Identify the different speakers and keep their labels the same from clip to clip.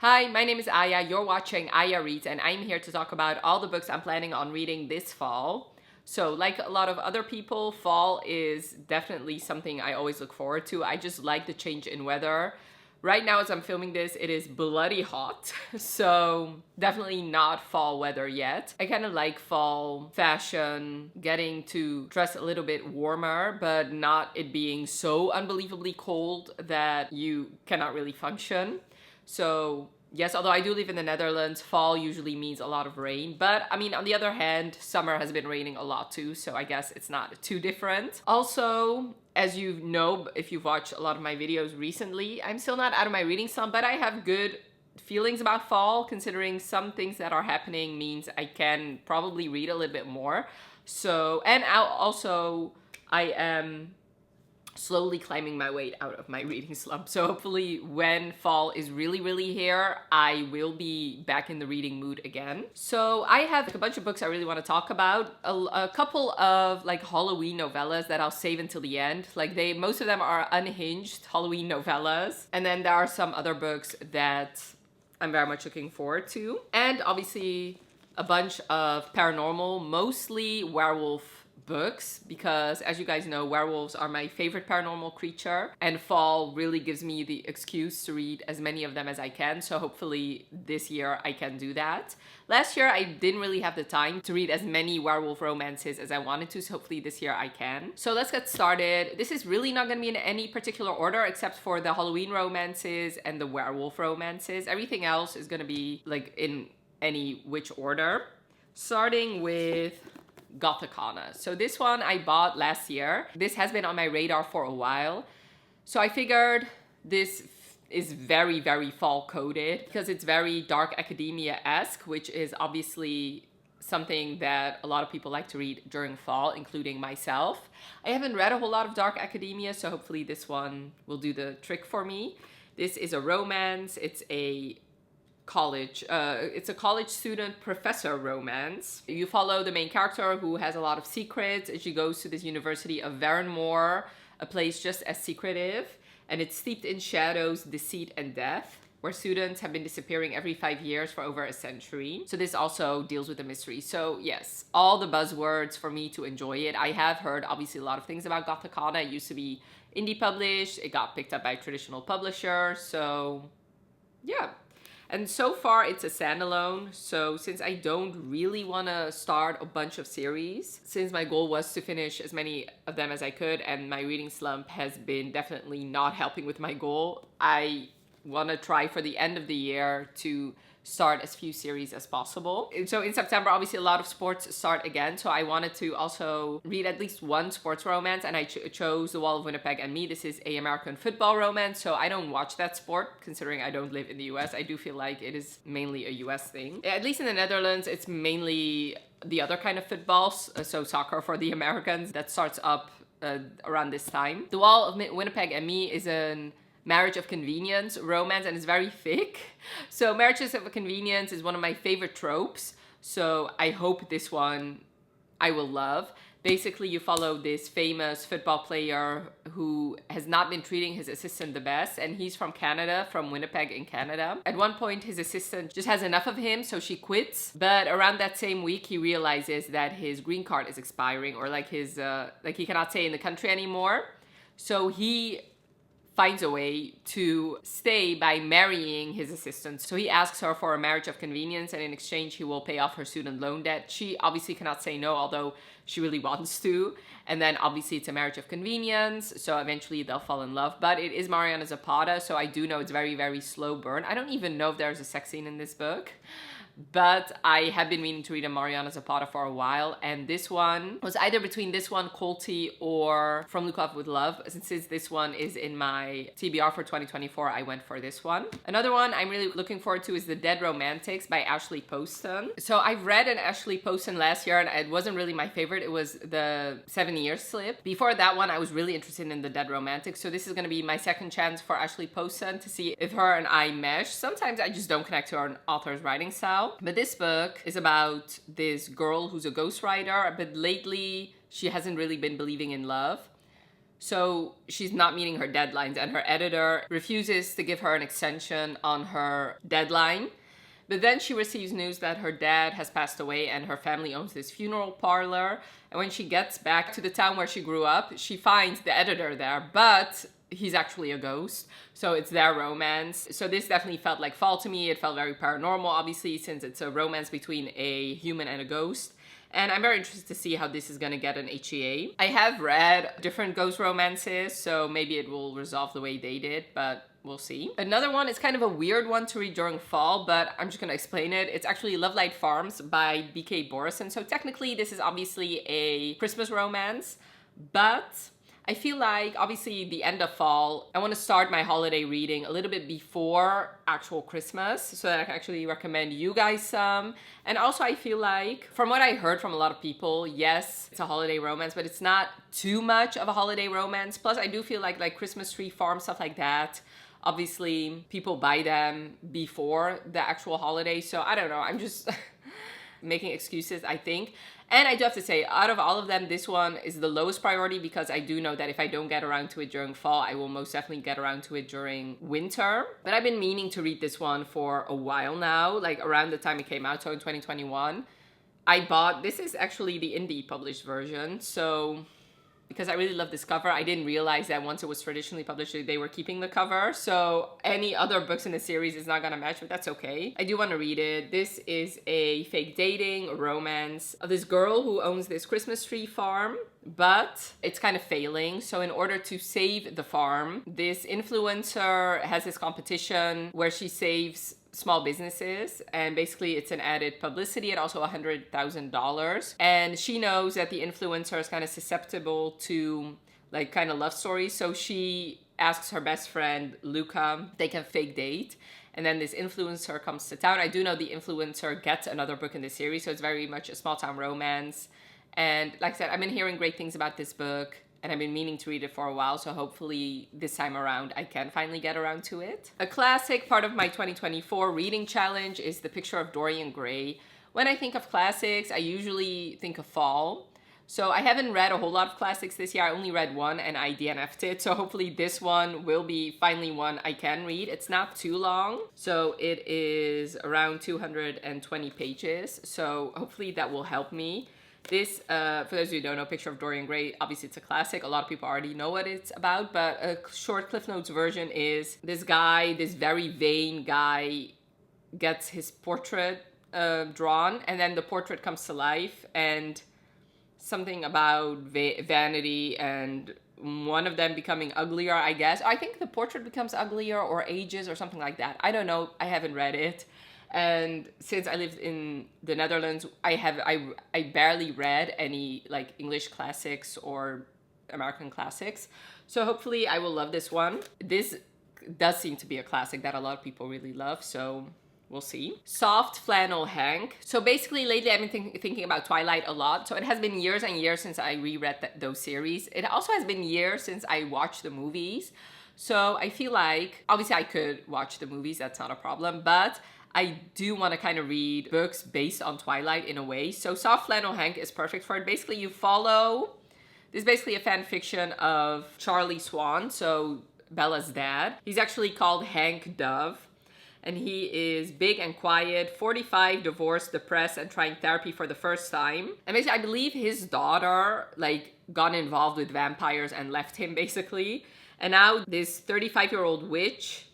Speaker 1: Hi, my name is Aya. You're watching Aya Reads, and I'm here to talk about all the books I'm planning on reading this fall. So, like a lot of other people, fall is definitely something I always look forward to. I just like the change in weather. Right now, as I'm filming this, it is bloody hot, so definitely not fall weather yet. I kind of like fall fashion, getting to dress a little bit warmer, but not it being so unbelievably cold that you cannot really function. So yes, although I do live in the Netherlands, fall usually means a lot of rain. But I mean, on the other hand, summer has been raining a lot too, so I guess it's not too different. Also, as you know, if you've watched a lot of my videos recently, I'm still not out of my reading slump, but I have good feelings about fall, considering some things that are happening means I can probably read a little bit more. So, and I am slowly climbing my way out of my reading slump. So hopefully when fall is really here, I will be back in the reading mood again. So I have a bunch of books I really want to talk about. A couple of like Halloween novellas that I'll save until the end. Like most of them are unhinged Halloween novellas. And then there are some other books that I'm very much looking forward to. And obviously a bunch of paranormal, mostly werewolf books, because as you guys know, werewolves are my favorite paranormal creature, and fall really gives me the excuse to read as many of them as I can, so hopefully this year I can do that. Last year I didn't really have the time to read as many werewolf romances as I wanted to, so hopefully this year I can. So let's get started. This is really not gonna be in any particular order except for the Halloween romances and the werewolf romances. Everything else is gonna be like in any which order. Starting with Gothicana. So this one I bought last year. This has been on my radar for a while. So I figured this is very fall coded because it's very dark academia-esque, which is obviously something that a lot of people like to read during fall, including myself. I haven't read a whole lot of dark academia, so hopefully this one will do the trick for me. This is a romance. It's a college student professor romance. You follow the main character who has a lot of secrets. She goes to this University of Verranmore, a place just as secretive, and it's steeped in shadows, deceit, and death, where students have been disappearing every 5 years for over a century. So this also deals with the mystery. So yes, all the buzzwords for me to enjoy it. I have heard obviously a lot of things about Gothicana. It used to be indie published. It got picked up by a traditional publisher. So yeah. And so far it's a standalone, so since I don't really want to start a bunch of series, since my goal was to finish as many of them as I could and my reading slump has been definitely not helping with my goal, I want to try for the end of the year to start as few series as possible. So in September, obviously a lot of sports start again, so I wanted to also read at least one sports romance, and I chose The Wall of Winnipeg and Me. This is a American football romance, so I don't watch that sport, considering I don't live in the US. I do feel like it is mainly a US thing. At least in the Netherlands, it's mainly the other kind of football, so soccer for the Americans, that starts up around this time. The Wall of Winnipeg and Me is an marriage of convenience romance, and it's very thick. So marriages of convenience is one of my favorite tropes, so I hope this one I will love. Basically, you follow this famous football player who has not been treating his assistant the best, and he's from Canada, from Winnipeg in Canada. At one point, his assistant just has enough of him, so she quits. But around that same week, he realizes that his green card is expiring, or like he cannot stay in the country anymore. So he finds a way to stay by marrying his assistant. So he asks her for a marriage of convenience, and in exchange he will pay off her student loan debt. She obviously cannot say no, although she really wants to. And then obviously it's a marriage of convenience, so eventually they'll fall in love. But it is Mariana Zapata, so I do know it's very slow burn. I don't even know if there's a sex scene in this book, but I have been meaning to read a Mariana Zapata for a while, and this one was either between this one, Colty, or From Lukov with Love. Since this one is in my TBR for 2024, I went for this one. Another one I'm really looking forward to is The Dead Romantics by Ashley Poston. So I've read an Ashley Poston last year, and it wasn't really my favorite. It was the 7 Year Slip. Before that one, I was really interested in The Dead Romantics, so this is going to be my second chance for Ashley Poston to see if her and I mesh. Sometimes I just don't connect to an author's writing style. But this book is about this girl who's a ghostwriter, but lately she hasn't really been believing in love. So she's not meeting her deadlines, and her editor refuses to give her an extension on her deadline. But then she receives news that her dad has passed away and her family owns this funeral parlor. And when she gets back to the town where she grew up, she finds the editor there, but he's actually a ghost. So it's their romance. So this definitely felt like fall to me. It felt very paranormal, obviously, since it's a romance between a human and a ghost. And I'm very interested to see how this is going to get an HEA. I have read different ghost romances, so maybe it will resolve the way they did, but we'll see. Another one is kind of a weird one to read during fall, but I'm just going to explain it. It's actually Love Light Farms by B.K. Borison. So technically this is obviously a Christmas romance, but I feel like, obviously, the end of fall, I want to start my holiday reading a little bit before actual Christmas so that I can actually recommend you guys some. And also, I feel like, from what I heard from a lot of people, yes, it's a holiday romance, but it's not too much of a holiday romance. Plus, I do feel like Christmas tree farm, stuff like that, obviously, people buy them before the actual holiday. So, I don't know. I'm just making excuses, I think. And I do have to say, out of all of them, this one is the lowest priority because I do know that if I don't get around to it during fall, I will most definitely get around to it during winter. But I've been meaning to read this one for a while now, like around the time it came out, so in 2021. I bought, this is actually the indie published version, so because I really love this cover. I didn't realize that once it was traditionally published, they were keeping the cover. So any other books in the series is not gonna match, but that's okay. I do wanna read it. This is a fake dating romance of this girl who owns this Christmas tree farm, but it's kind of failing. So in order to save the farm, this influencer has this competition where she saves small businesses, and basically it's an added publicity and also $100,000. And she knows that the influencer is kind of susceptible to like kind of love stories, so she asks her best friend Luca if they can fake date. And then this influencer comes to town. I do know the influencer gets another book in the series, so it's very much a small town romance. And like I said, I've been hearing great things about this book, and I've been meaning to read it for a while, so hopefully this time around I can finally get around to it. A classic part of my 2024 reading challenge is The Picture of Dorian Gray. When I think of classics, I usually think of fall. So I haven't read a whole lot of classics this year. I only read one and I DNF'd it. So hopefully this one will be finally one I can read. It's not too long. So it is around 220 pages. So hopefully that will help me. This, for those of you who don't know, Picture of Dorian Gray, obviously it's a classic. A lot of people already know what it's about, but a short Cliff Notes version is this guy, this very vain guy, gets his portrait drawn, and then the portrait comes to life, and something about vanity and one of them becoming uglier, I guess. I think the portrait becomes uglier or ages or something like that. I don't know. I haven't read it. And since I lived in the Netherlands, I barely read any like English classics or American classics. So hopefully I will love this one. This does seem to be a classic that a lot of people really love, so we'll see. Soft Flannel Hank. So basically lately I've been thinking about Twilight a lot. So it has been years and years since I reread those series. It also has been years since I watched the movies. So I feel like, obviously I could watch the movies, that's not a problem, but I do want to kind of read books based on Twilight in a way. So Soft Flannel Hank is perfect for it. Basically, you follow, this is basically a fan fiction of Charlie Swan, so Bella's dad. He's actually called Hank Dove, and he is big and quiet, 45, divorced, depressed, and trying therapy for the first time. And basically, I believe his daughter, like, got involved with vampires and left him, basically. And now this 35-year-old witch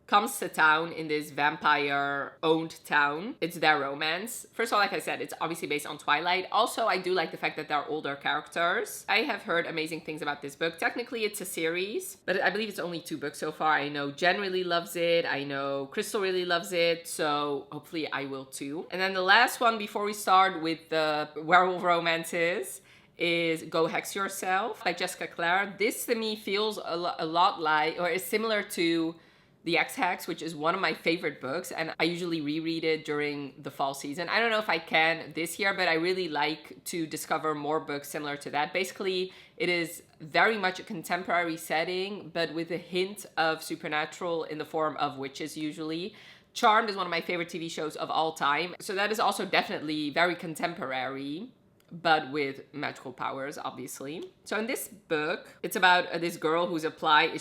Speaker 1: comes to town in this vampire-owned town. It's their romance. First of all, like I said, it's obviously based on Twilight. Also, I do like the fact that they're older characters. I have heard amazing things about this book. Technically, it's a series, but I believe it's only 2 books so far. I know Jen really loves it. I know Crystal really loves it, so hopefully I will too. And then the last one before we start with the Werewolf Romances is Go Hex Yourself by Jessica Clare. This to me feels a lot like, or is similar to The X-Hex, which is one of my favorite books, and I usually reread it during the fall season. I don't know if I can this year, but I really like to discover more books similar to that. Basically, it is very much a contemporary setting, but with a hint of supernatural in the form of witches usually. Charmed is one of my favorite TV shows of all time, so that is also definitely very contemporary. but with magical powers, obviously. So in this book, it's about this girl who's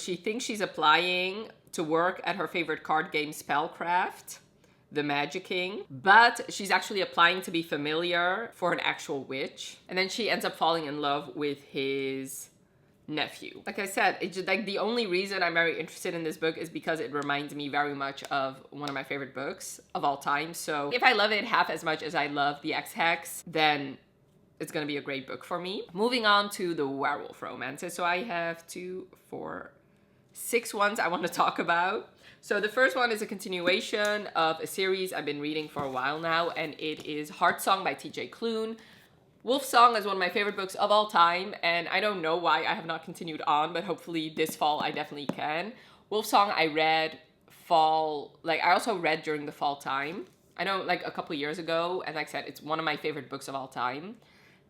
Speaker 1: she thinks she's applying to work at her favorite card game, Spellcraft, the Magicking, but she's actually applying to be familiar for an actual witch. And then she ends up falling in love with his nephew. Like I said, it's just like the only reason I'm very interested in this book is because it reminds me very much of one of my favorite books of all time. So if I love it half as much as I love The Ex-Hex, then it's gonna be a great book for me. Moving on to the Werewolf Romances. So I have 2, 4, 6 ones I want to talk about. So the first one is a continuation of a series I've been reading for a while now, and it is Heartsong by TJ Klune. Wolfsong is one of my favorite books of all time, and I don't know why I have not continued on, but hopefully this fall I definitely can. Wolfsong I read I also read during the fall time. I know, like a couple years ago, and like I said, it's one of my favorite books of all time.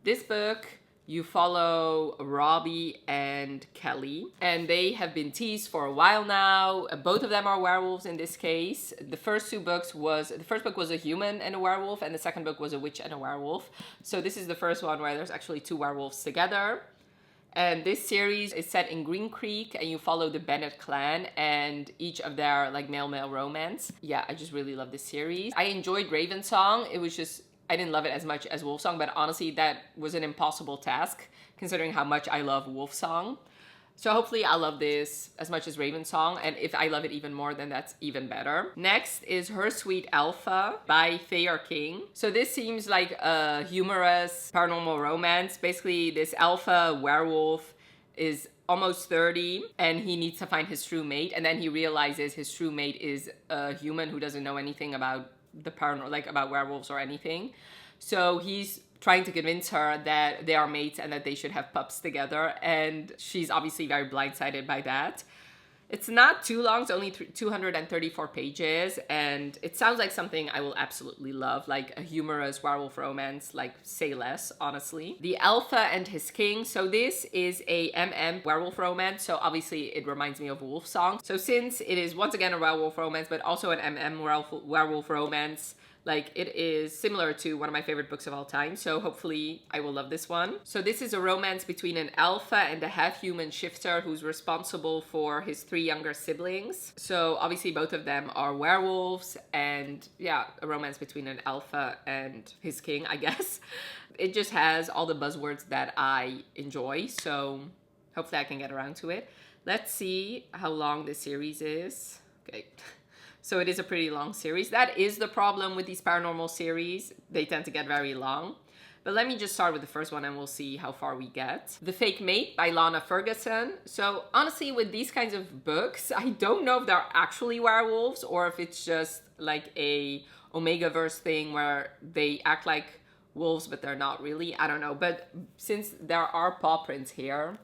Speaker 1: This book, you follow Robbie and Kelly, and they have been teased for a while now. Both of them are werewolves in this case. The first book was a human and a werewolf, and the second book was a witch and a werewolf. So this is the first one where there's actually 2 werewolves together. And this series is set in Green Creek, and you follow the Bennett clan and each of their like male-male romance. Yeah, I just really love this series. I enjoyed Ravensong. It was just, I didn't love it as much as Wolfsong, but honestly, that was an impossible task considering how much I love Wolfsong. So hopefully I'll love this as much as Ravensong, and if I love it even more, then that's even better. Next is Her Sweet Alpha by Thayer King. So this seems like a humorous paranormal romance. Basically, this alpha werewolf is almost 30 and he needs to find his true mate, and then he realizes his true mate is a human who doesn't know anything about the paranormal, like about werewolves or anything. So he's trying to convince her that they are mates and that they should have pups together, and she's obviously very blindsided by that. It's not too long, it's only 234 pages, and it sounds like something I will absolutely love, like a humorous werewolf romance, like say less, honestly. The Alpha and His King. So this is a werewolf romance, so obviously it reminds me of Wolfsong. So since it is once again a werewolf romance, but also an werewolf romance, like it is similar to one of my favorite books of all time, so hopefully I will love this one. So this is a romance between an alpha and a half-human shifter who's responsible for his 3 younger siblings. So obviously both of them are werewolves, and yeah, a romance between an alpha and his king, I guess. It just has all the buzzwords that I enjoy, so hopefully I can get around to it. Let's see how long this series is. Okay. So it is a pretty long series. That is the problem with these paranormal series. They tend to get very long. But let me just start with the first one and we'll see how far we get. The Fake Mate by Lana Ferguson. So honestly, with these kinds of books, I don't know if they're actually werewolves or if it's just like a Omega-verse thing where they act like wolves, but they're not really. I don't know. But since there are paw prints here,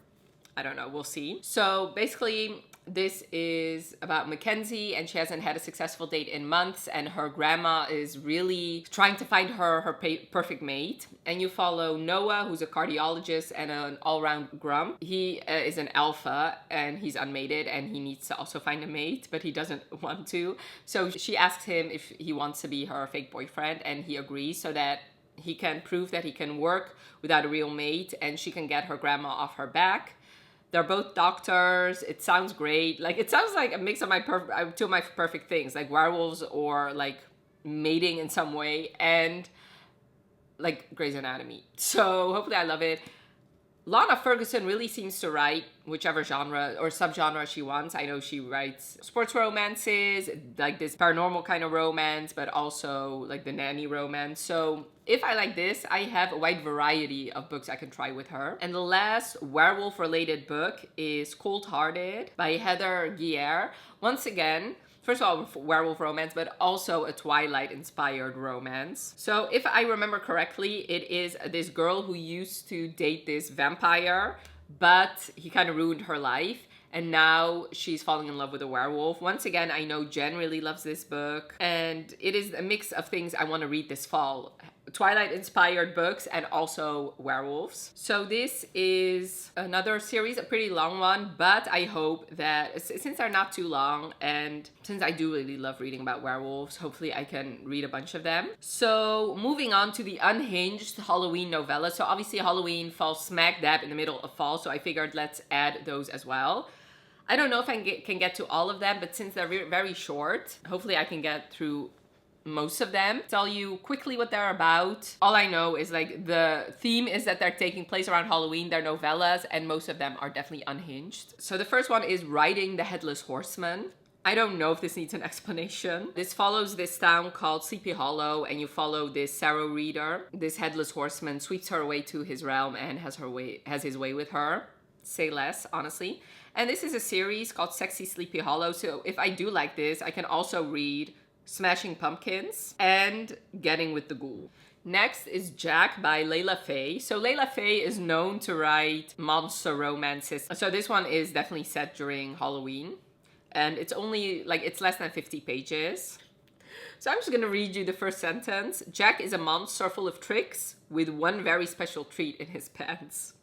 Speaker 1: I don't know. We'll see. So basically, this is about Mackenzie, and she hasn't had a successful date in months, and her grandma is really trying to find her perfect mate. And you follow Noah, who's a cardiologist and an all-round grump. He is an alpha, and he's unmated, and he needs to also find a mate, but he doesn't want to. So she asks him if he wants to be her fake boyfriend, and he agrees so that he can prove that he can work without a real mate, and she can get her grandma off her back. They're both doctors. It sounds great. Like, it sounds like a mix of two of my perfect things, like werewolves or like mating in some way, and like Grey's Anatomy. So hopefully I love it. Lana Ferguson really seems to write whichever genre or subgenre she wants. I know she writes sports romances, like this paranormal kind of romance, but also like the nanny romance. So if I like this, I have a wide variety of books I can try with her. And the last werewolf-related book is Cold Hearted by Heather Guier. Once again, first of all, werewolf romance, but also a Twilight-inspired romance. So if I remember correctly, it is this girl who used to date this vampire, but he kind of ruined her life. And now she's falling in love with a werewolf. Once again, I know Jen really loves this book. And it is a mix of things I want to read this fall. Twilight-inspired books and also werewolves. So this is another series, a pretty long one, but I hope that since they're not too long and since I do really love reading about werewolves, hopefully I can read a bunch of them. So moving on to the Unhinged Halloween novella. So obviously Halloween falls smack dab in the middle of fall, so I figured let's add those as well. I don't know if I can get to all of them, but since they're very short, hopefully I can get through most of them. Tell you quickly what they're about. All I know is like the theme is that they're taking place around Halloween. They're novellas and most of them are definitely unhinged. So the first one is Riding the Headless Horseman. I don't know if this needs an explanation. This follows this town called Sleepy Hollow and you follow this Sarrow reader. This headless horseman sweeps her away to his realm and has his way with her. Say less, honestly. And this is a series called Sexy Sleepy Hollow. So if I do like this, I can also read Smashing Pumpkins and Getting with the Ghoul. Next is Jack by Layla Faye. So Layla Faye is known to write monster romances. So this one is definitely set during Halloween. And it's only like, it's less than 50 pages. So I'm just gonna read you the first sentence. Jack is a monster full of tricks with one very special treat in his pants.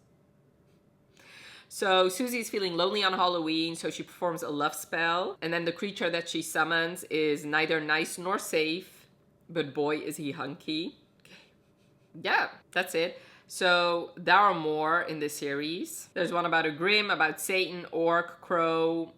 Speaker 1: So Susie's feeling lonely on Halloween, so she performs a love spell. And then the creature that she summons is neither nice nor safe, but boy is he hunky. Okay. Yeah, that's it. So there are more in this series. There's one about a Grimm, about Satan, Orc, Crow,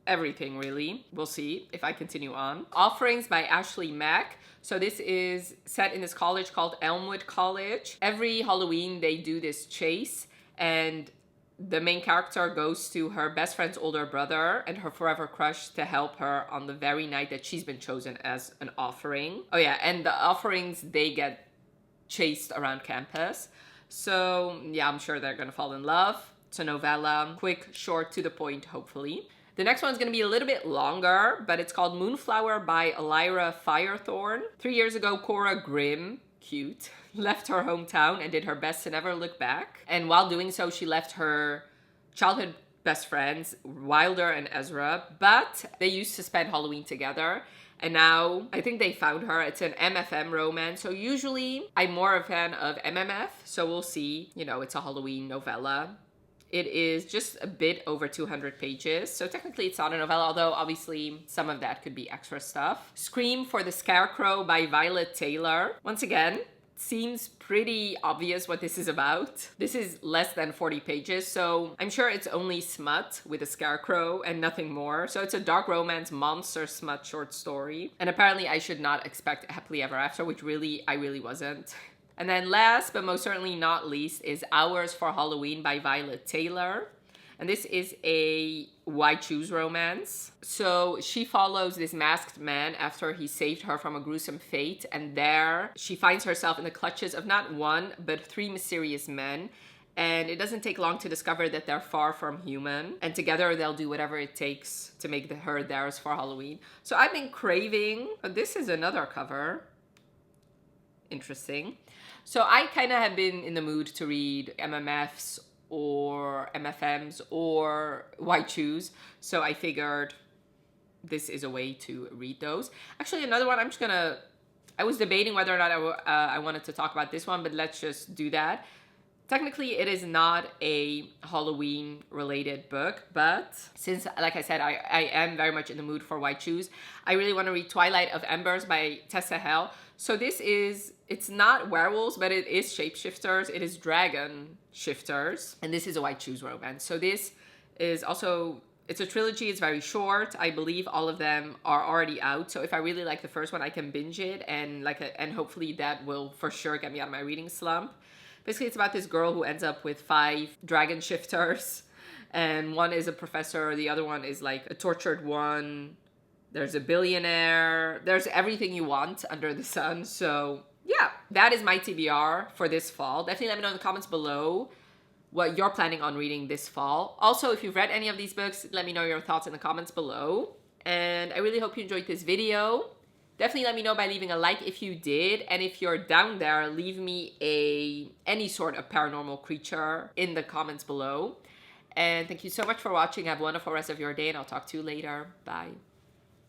Speaker 1: everything really. We'll see if I continue on. Offerings by Ashley Mack. So this is set in this college called Elmwood College. Every Halloween they do this chase and the main character goes to her best friend's older brother and her forever crush to help her on the very night that she's been chosen as an offering. Oh yeah, and the offerings, they get chased around campus. So yeah, I'm sure they're gonna fall in love. It's a novella, quick, short, to the point, hopefully. The next one's gonna be a little bit longer, but it's called Moonflower by Elira Firethorn. 3 years ago, Cora Grimm, cute, left her hometown and did her best to never look back. And while doing so, she left her childhood best friends, Wilder and Ezra, but they used to spend Halloween together. And now I think they found her. It's an MFM romance. So usually I'm more a fan of MMF. So we'll see. You know, it's a Halloween novella. It is just a bit over 200 pages. So technically it's not a novella, although obviously some of that could be extra stuff. Scream for the Scarecrow by Violet Taylor. Once again, seems pretty obvious what this is about. This is less than 40 pages, so I'm sure it's only smut with a scarecrow and nothing more. So it's a dark romance monster smut short story. And apparently I should not expect happily ever after, which I really wasn't. And then last but most certainly not least is Hours for Halloween by Violet Taylor. And this is a Why Choose romance. So she follows this masked man after he saved her from a gruesome fate. And there she finds herself in the clutches of not one, but 3 mysterious men. And it doesn't take long to discover that they're far from human. And together they'll do whatever it takes to make her theirs for Halloween. So I've been craving, this is another cover. Interesting. So I kind of have been in the mood to read MMFs or MFMs or Why Choose. So I figured this is a way to read those. Actually, another one, I was debating whether or not I wanted to talk about this one, but let's just do that. Technically, it is not a Halloween-related book, but since, like I said, I am very much in the mood for Why Choose, I really want to read Twilight of Embers by Tessa Hale. So it's not werewolves, but it is shapeshifters. It is dragon shifters. And this is a Why Choose romance. So this is also, it's a trilogy. It's very short. I believe all of them are already out. So if I really like the first one, I can binge it. And hopefully that will for sure get me out of my reading slump. Basically, it's about this girl who ends up with 5 dragon shifters. And one is a professor. The other one is like a tortured one. There's a billionaire. There's everything you want under the sun. So yeah, that is my TBR for this fall. Definitely let me know in the comments below what you're planning on reading this fall. Also, if you've read any of these books, let me know your thoughts in the comments below. And I really hope you enjoyed this video. Definitely let me know by leaving a like if you did. And if you're down there, leave me any sort of paranormal creature in the comments below. And thank you so much for watching. Have a wonderful rest of your day and I'll talk to you later. Bye.